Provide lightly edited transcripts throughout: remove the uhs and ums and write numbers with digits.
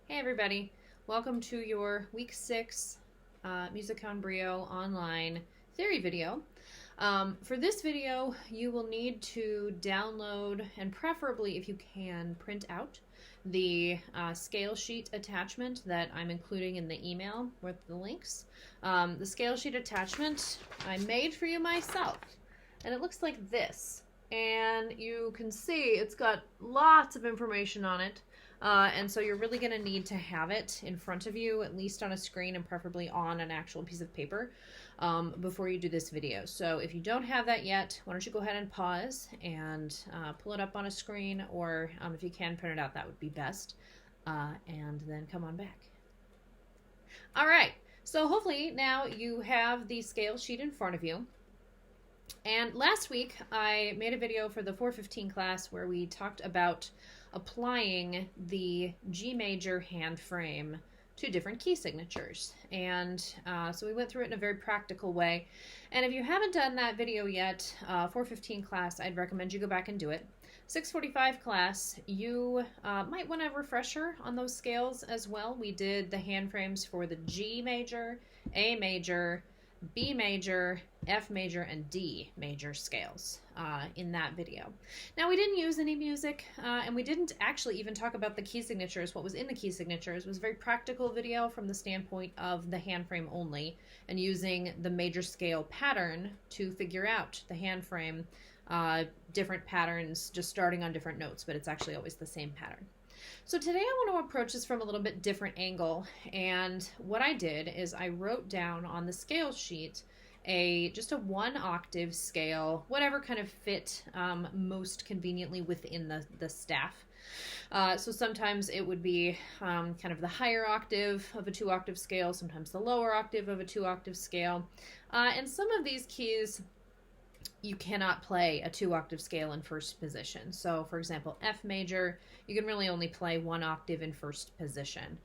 Hey everybody, welcome to your week 6 Music con Brio online theory video. For this video, you will need to download and preferably, if you can, print out the scale sheet attachment that I'm including in the email with the links. The scale sheet attachment I made for you myself, and it looks like this. And you can see it's got lots of information on it. And so you're really going to need to have it in front of you, at least on a screen and preferably on an actual piece of paper before you do this video. So if you don't have that yet, why don't you go ahead and pause and pull it up on a screen, or if you can print it out, that would be best. And then come on back. All right, so hopefully now you have the scale sheet in front of you. And last week I made a video for the 415 class where we talked about applying the G major hand frame to different key signatures. And so we went through it in a very practical way. And if you haven't done that video yet, 415 class, I'd recommend you go back and do it. 645 class, you might want a refresher on those scales as well. We did the hand frames for the G major, A major, B major, F major, and D major scales in that video. Now, we didn't use any music, and we didn't actually even talk about the key signatures. What was in the key signatures was a very practical video from the standpoint of the hand frame only, and using the major scale pattern to figure out the hand frame, different patterns, just starting on different notes, but it's actually always the same pattern. So today I want to approach this from a little bit different angle, and what I did is I wrote down on the scale sheet just a 1 octave scale, whatever kind of fit most conveniently within the staff. So sometimes it would be kind of the higher octave of a 2 octave scale, sometimes the lower octave of a 2 octave scale, and some of these keys you cannot play a 2 octave scale in first position. So for example, F major, you can really only play 1 octave in first position.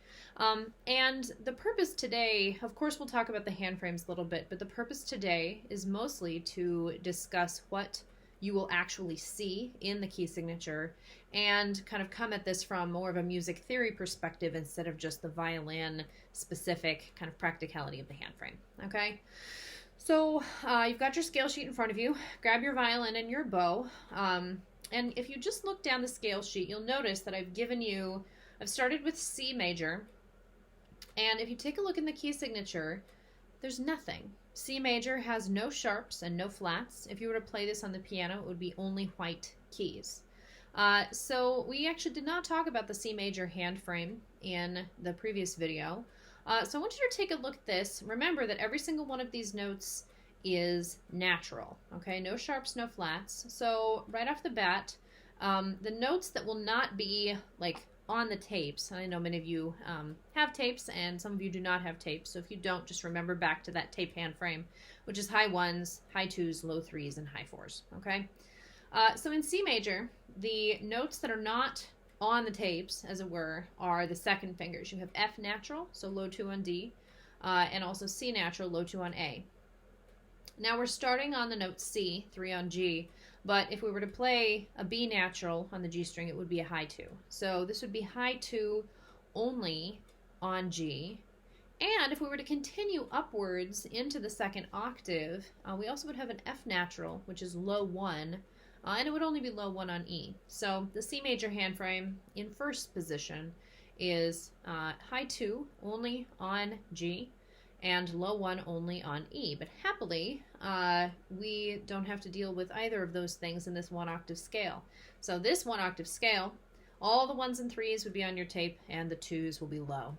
And the purpose today, of course we'll talk about the hand frames a little bit, but the purpose today is mostly to discuss what you will actually see in the key signature and kind of come at this from more of a music theory perspective instead of just the violin specific kind of practicality of the hand frame, okay? So you've got your scale sheet in front of you. Grab your violin and your bow. And if you just look down the scale sheet, you'll notice that I've started with C major. And if you take a look in the key signature, there's nothing. C major has no sharps and no flats. If you were to play this on the piano, it would be only white keys. So we actually did not talk about the C major hand frame in the previous video. So I want you to take a look at this. Remember that every single one of these notes is natural, okay? No sharps, no flats. So right off the bat, the notes that will not be like on the tapes, I know many of you have tapes and some of you do not have tapes, so if you don't, just remember back to that tape hand frame, which is high 1s, high 2s, low 3s, and high 4s, okay? So in C major, the notes that are not on the tapes, as it were, are the second fingers. You have F natural, so low 2 on D, and also C natural, low 2 on A. Now we're starting on the note C, 3 on G, but if we were to play a B natural on the G string, it would be a high 2. So this would be high 2 only on G. And if we were to continue upwards into the second octave, we also would have an F natural, which is low 1, and it would only be low 1 on E. So the C major hand frame in first position is high 2 only on G and low 1 only on E. But happily, we don't have to deal with either of those things in this 1 octave scale. So this 1 octave scale, all the 1s and 3s would be on your tape and the 2s will be low.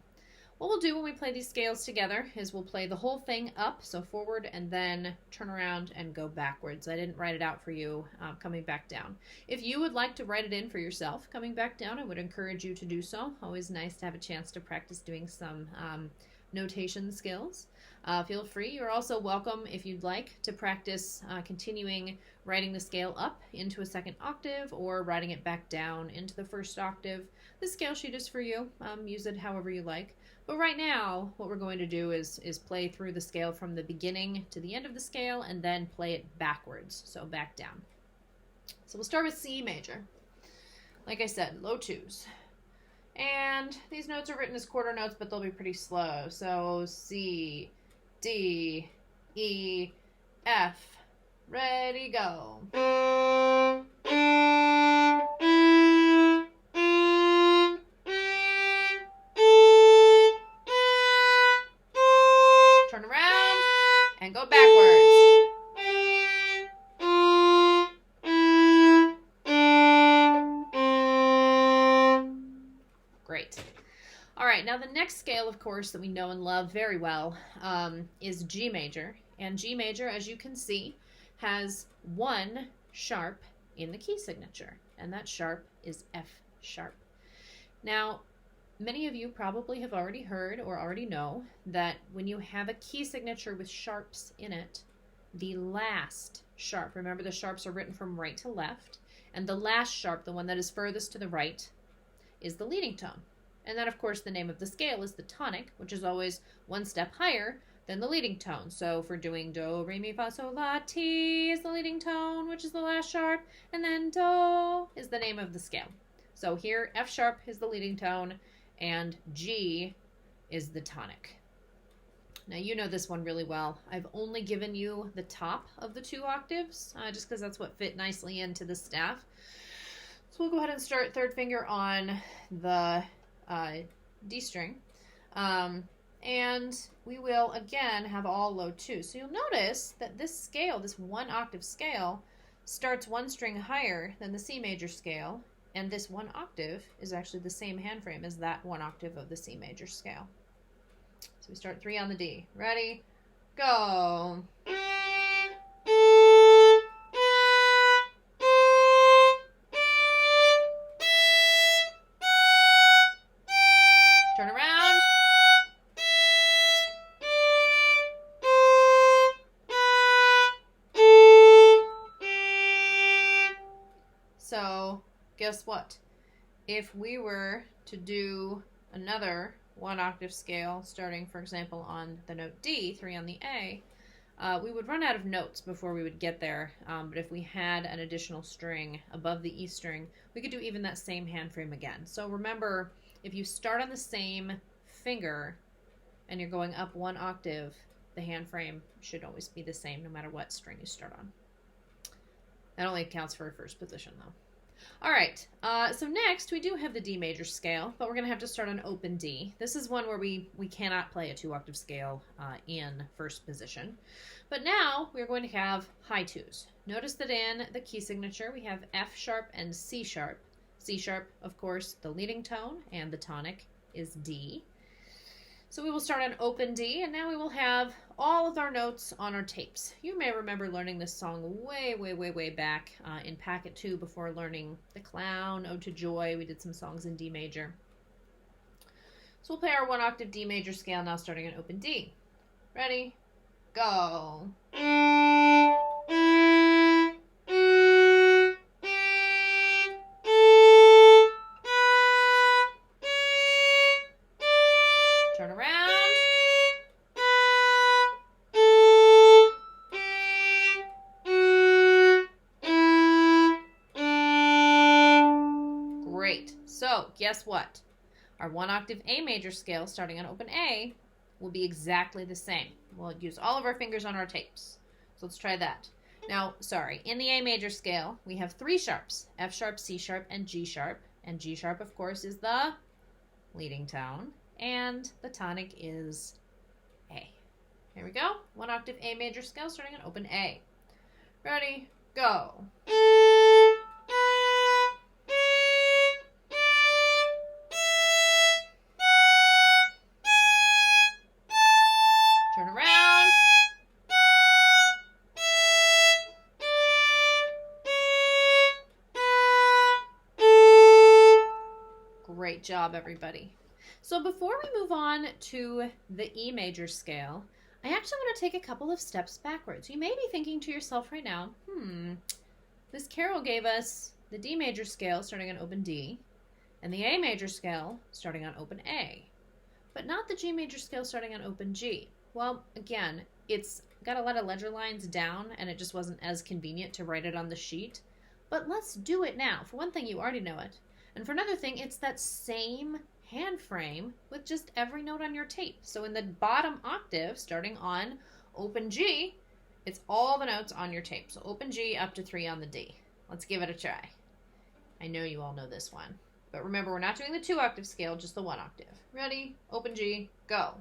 What we'll do when we play these scales together is we'll play the whole thing up, so forward, and then turn around and go backwards. I didn't write it out for you coming back down. If you would like to write it in for yourself coming back down, I would encourage you to do so. Always nice to have a chance to practice doing some notation skills. Feel free. You're also welcome, if you'd like, to practice continuing writing the scale up into a second octave or writing it back down into the first octave. The scale sheet is for you. Use it however you like. But right now, what we're going to do is play through the scale from the beginning to the end of the scale and then play it backwards, so back down. So we'll start with C major. Like I said, low 2s. And these notes are written as quarter notes, but they'll be pretty slow. So C, D, E, F. Ready, go. Turn around and go backwards. Great. All right, now the next scale, of course, that we know and love very well is G major. And G major, as you can see, has one sharp in the key signature, and that sharp is F sharp. Now, many of you probably have already heard or already know that when you have a key signature with sharps in it, the last sharp, remember the sharps are written from right to left, and the last sharp, the one that is furthest to the right, is the leading tone. And then, of course, the name of the scale is the tonic, which is always one step higher than the leading tone. So if we're doing do, re, mi, fa, sol, la, ti is the leading tone, which is the last sharp, and then do is the name of the scale. So here, F sharp is the leading tone, and G is the tonic. Now, you know this one really well. I've only given you the top of the two octaves, just because that's what fit nicely into the staff. So we'll go ahead and start third finger on the D string. And we will, again, have all low 2. So you'll notice that this scale, this one octave scale, starts one string higher than the C major scale, and this one octave is actually the same hand frame as that one octave of the C major scale. So we start 3 on the D. Ready? Go! Turn around. So, guess what? If we were to do another one octave scale, starting, for example, on the note D, 3 on the A, we would run out of notes before we would get there. But if we had an additional string above the E string, we could do even that same hand frame again. So remember, if you start on the same finger and you're going up one octave, the hand frame should always be the same no matter what string you start on. That only counts for first position, though. All right, so next we do have the D major scale, but we're going to have to start on open D. This is one where we cannot play a 2-octave scale in first position. But now we're going to have high 2s. Notice that in the key signature we have F sharp and C sharp. C sharp, of course, the leading tone, and the tonic is D. So we will start on open D, and now we will have all of our notes on our tapes. You may remember learning this song way, way, way, way back in Packet 2 before learning The Clown, Ode to Joy. We did some songs in D major. So we'll play our 1-octave D major scale now, starting on open D. Ready? Go! Turn around. Great. So, guess what? Our 1-octave A major scale, starting on open A, will be exactly the same. We'll use all of our fingers on our tapes. So let's try that. Now, sorry, in the A major scale, we have 3 sharps, F sharp, C sharp, and G sharp. And G sharp, of course, is the leading tone. And the tonic is A. Here we go. 1-octave A major scale, starting on open A. Ready? Go. Turn around. Great job, everybody. So before we move on to the E major scale, I actually want to take a couple of steps backwards. You may be thinking to yourself right now, Miss Carol gave us the D major scale starting on open D, and the A major scale starting on open A, but not the G major scale starting on open G. Well, again, it's got a lot of ledger lines down, and it just wasn't as convenient to write it on the sheet. But let's do it now. For one thing, you already know it. And for another thing, it's that same hand frame with just every note on your tape. So in the bottom octave, starting on open G, it's all the notes on your tape. So open G up to 3 on the D. Let's give it a try. I know you all know this one. But remember, we're not doing the 2 octave scale, just the 1 octave. Ready? Open G, go.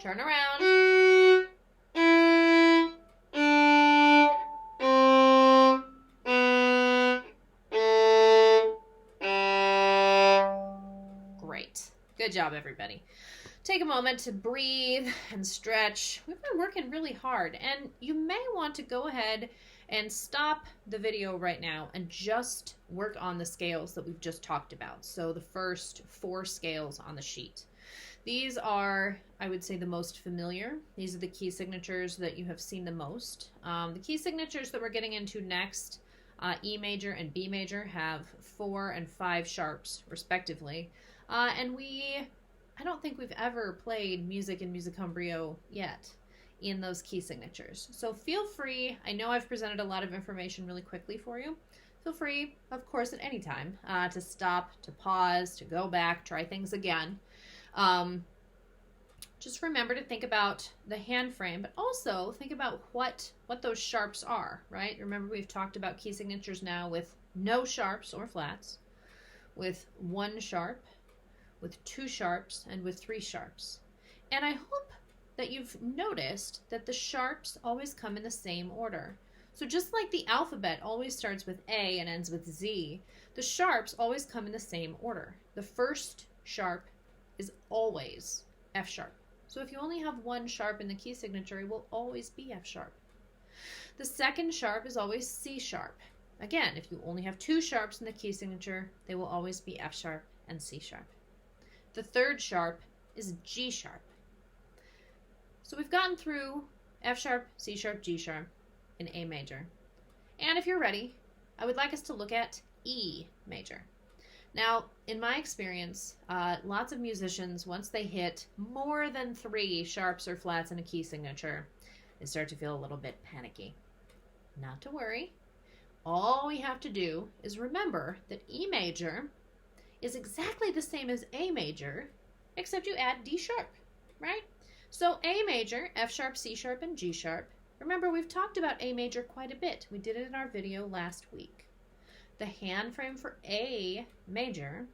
Turn around. Great. Good job, everybody. Take a moment to breathe and stretch. We've been working really hard, and you may want to go ahead and stop the video right now and just work on the scales that we've just talked about. So the first 4 scales on the sheet. These are, I would say, the most familiar. These are the key signatures that you have seen the most. The key signatures that we're getting into next, E major and B major, have 4 and 5 sharps, respectively. And I don't think we've ever played music in Musicumbrio yet in those key signatures. So feel free, I know I've presented a lot of information really quickly for you. Feel free, of course, at any time to stop, to pause, to go back, try things again. Just remember to think about the hand frame, but also think about what those sharps are, right? Remember, we've talked about key signatures now with no sharps or flats, with 1 sharp, with 2 sharps, and with 3 sharps. And I hope that you've noticed that the sharps always come in the same order. So just like the alphabet always starts with A and ends with Z, the sharps always come in the same order. The first sharp is always F sharp. So if you only have 1 sharp in the key signature, it will always be F sharp. The second sharp is always C sharp. Again, if you only have 2 sharps in the key signature, they will always be F sharp and C sharp. The third sharp is G sharp. So we've gotten through F sharp, C sharp, G sharp, and A major. And if you're ready, I would like us to look at E major. Now, in my experience, lots of musicians, once they hit more than 3 sharps or flats in a key signature, they start to feel a little bit panicky. Not to worry. All we have to do is remember that E major is exactly the same as A major, except you add D sharp, right? So A major, F sharp, C sharp, and G sharp. Remember, we've talked about A major quite a bit. We did it in our video last week. The hand frame for A major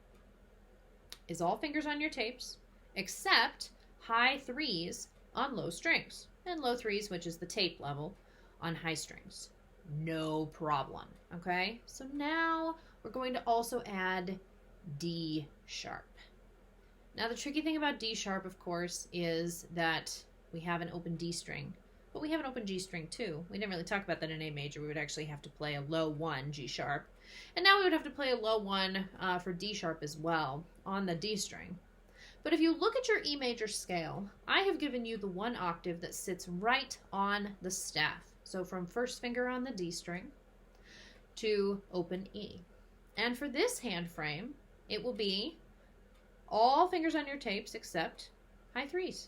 is all fingers on your tapes, except high 3s on low strings, and low 3s, which is the tape level, on high strings. No problem, okay? So now we're going to also add D sharp. Now the tricky thing about D sharp, of course, is that we have an open D string, but we have an open G string too. We didn't really talk about that in A major. We would actually have to play a low 1 G sharp, and now we would have to play a low 1 for D sharp as well on the D string. But if you look at your E major scale, I have given you the 1 octave that sits right on the staff. So from first finger on the D string to open E. And for this hand frame, it will be all fingers on your tapes except high 3s.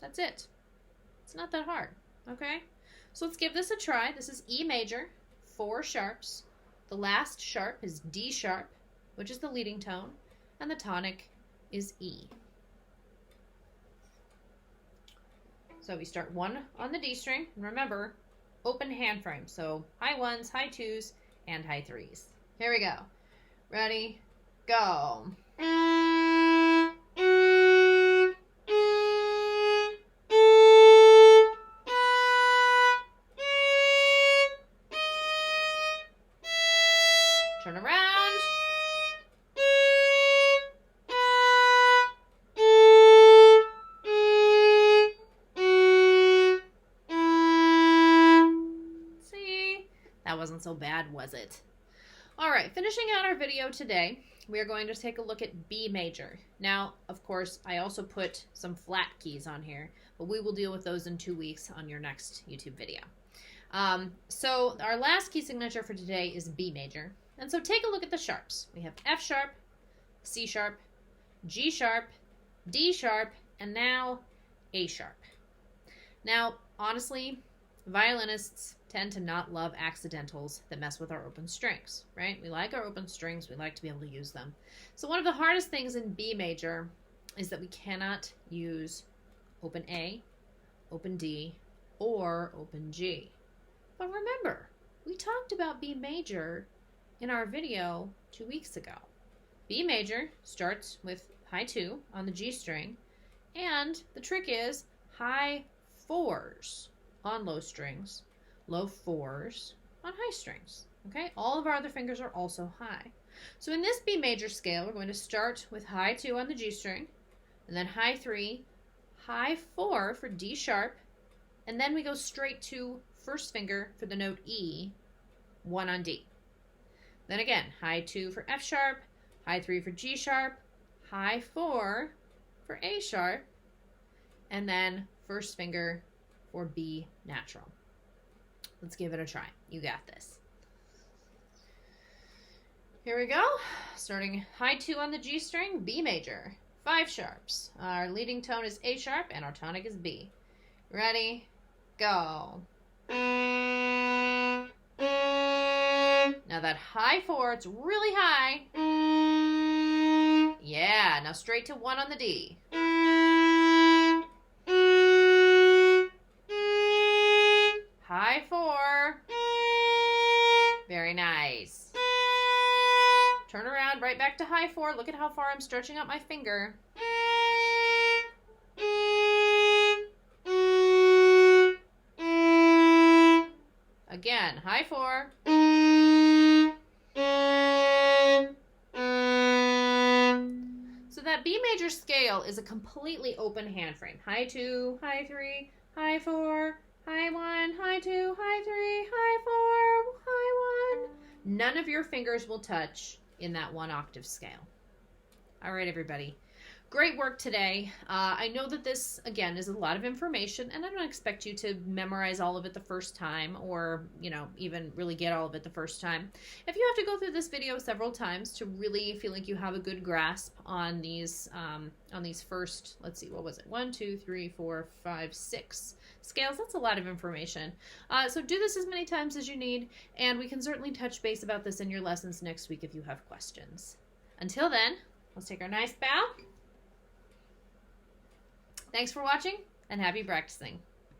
That's it. It's not that hard, okay? So let's give this a try. This is E major, 4 sharps. The last sharp is D sharp, which is the leading tone, and the tonic is E. So we start 1 on the D string, and remember, open hand frame. So high 1s, high 2s, and high 3s. Here we go. Ready? Go. Turn around. See? That wasn't so bad, was it? All right, finishing out our video today, we are going to take a look at B major. Now, of course, I also put some flat keys on here, but we will deal with those in 2 weeks on your next YouTube video. So our last key signature for today is B major. And so take a look at the sharps. We have F sharp, C sharp, G sharp, D sharp, and now A sharp. Now, honestly, violinists tend to not love accidentals that mess with our open strings, right? We like our open strings. We like to be able to use them. So one of the hardest things in B major is that we cannot use open A, open D, or open G. But remember, we talked about B major in our video 2 weeks ago. B major starts with high 2 on the G string, and the trick is high 4s on low strings, low 4s on high strings. Okay, all of our other fingers are also high. So in this B major scale, we're going to start with high 2 on the G string, and then high 3, high 4 for D sharp, and then we go straight to first finger for the note E, 1 on D. Then again, high 2 for F sharp, high 3 for G sharp, high 4 for A sharp, and then first finger for B natural. Let's give it a try. You got this. Here we go. Starting high 2 on the G string, B major, 5 sharps. Our leading tone is A sharp and our tonic is B. Ready? Go. Now that high 4, it's really high. Yeah, now straight to 1 on the D. High 4. Very nice. Turn around, right back to high 4. Look at how far I'm stretching out my finger. Again, high 4. So that B major scale is a completely open hand frame. High 2, high 3, high 4, high 1, high 2, high 3, high 4, high 1. None of your fingers will touch in that 1 octave scale. All right, everybody. Great work today. I know that this, again, is a lot of information, and I don't expect you to memorize all of it the first time or, even really get all of it the first time. If you have to go through this video several times to really feel like you have a good grasp on these first, let's see, what was it? 1, 2, 3, 4, 5, 6 scales. That's a lot of information. So do this as many times as you need, and we can certainly touch base about this in your lessons next week if you have questions. Until then, let's take our nice bow. Thanks for watching, and happy practicing.